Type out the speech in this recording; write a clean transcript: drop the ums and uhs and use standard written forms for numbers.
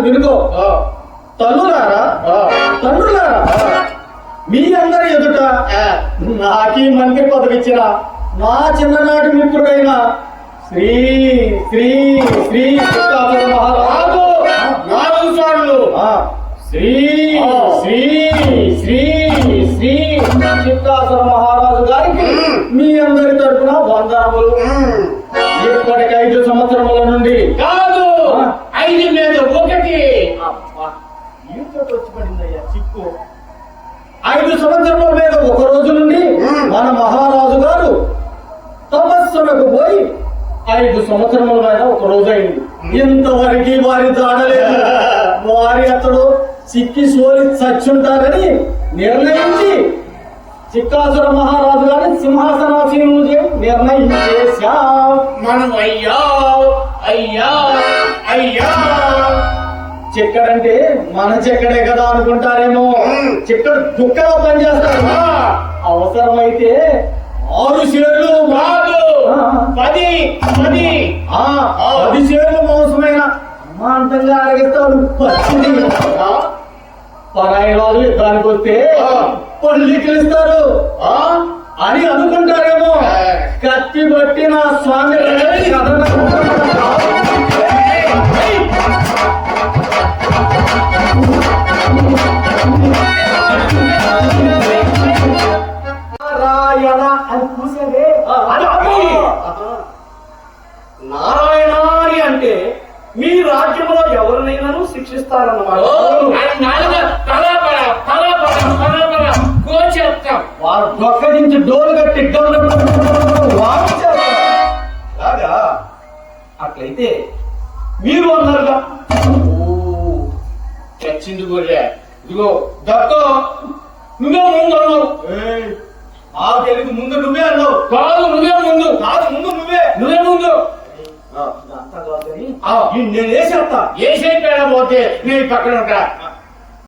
వినుకో. తల్లులారా, తండ్రులారా, మీ అందరి ఎదుట నాకీ మంత్రి పదవి ఇచ్చిన నా చిన్ననాటి మిత్రుడైన శ్రీ శ్రీ శ్రీ చిత్తాసుర మహారాజు శ్రీ శ్రీ శ్రీ శ్రీ చిత్తాసుర మహారాజు గారికి మీ అందరి తరపున వందనములు. ఇప్పటికి 5 సంవత్సరముల నుండి కాదు, 5 మీద 1. వచ్చి పడిందయ్యా చిక్కు. 5 సంవత్సరముల మీద 1 రోజు నుండి మన మహారాజు గారు తపస్సులకు పోయి 5 సంవత్సరముల మీద 1 రోజు అయింది. ఇంతవరకు వారి దాడలేదు. వారి అతడు చిక్కి సోలి చచ్చుంటారని నిర్ణయించి చిక్కాసుర మహారాజు గారిని సింహాసనాసీనులు నిర్ణయించేశాం. మనం అయ్యా అయ్యా అయ్యా చిక్కడంటే మన చిక్కడే కదా అనుకుంటారేమో. చిక్కడు దుక్కగా పనిచేస్తాడు. అవసరమైతే 6 షేర్లు కాదు, 10 షేర్లు మోసమైన అమాంతంగా అరగిస్తాడు. పచ్చింది పరాయి రాజు యుద్ధానికి వస్తే పళ్ళికిలిస్తారు అని అనుకుంటారేమో. కత్తి బట్టి నా స్వామి నారాయణ అని చూసేదే. నారాయణ అని అంటే మీ రాజ్యంలో ఎవరినైనాను శిక్షిస్తారన్నమాట. వారు దొక్క నుంచి డోలు కట్టి లాగా. అట్లయితే మీరు అన్నారుగా చచ్చింది గొర్రె. ఇదిగో దక్క, నువ్వే ముందు అన్నావు. మాకు తెలియదు, ముందు నువ్వే అన్నావు. కాదు, నువ్వే ముందు. కాదు, ముందు నువ్వే ముందు. నేను వేసేస్తా. ఏ షేప్ పోతే నేను పక్కన ఉంటా.